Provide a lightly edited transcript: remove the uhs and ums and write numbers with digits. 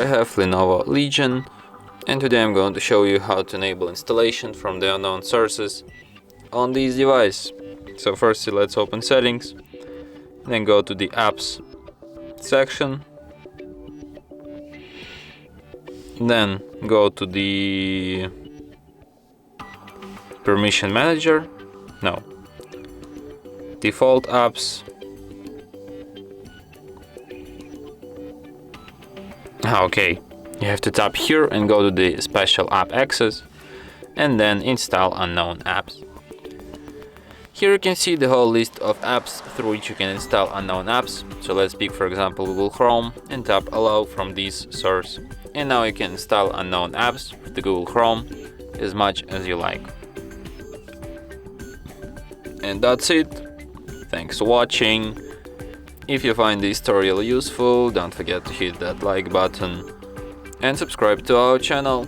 I have Lenovo Legion, and today I'm going to show you how to enable installation from the unknown sources on this device. So first let's open settings, then go to the apps section, then go to the permission manager, default apps. Okay, you have to tap here and go to the special app access and then install unknown apps. Here you can see the whole list of apps through which you can install unknown apps. So let's pick for example Google Chrome and tap allow from this source. And now you can install unknown apps with the Google Chrome as much as you like. And that's it. Thanks for watching. If you find this tutorial useful, don't forget to hit that like button and subscribe to our channel.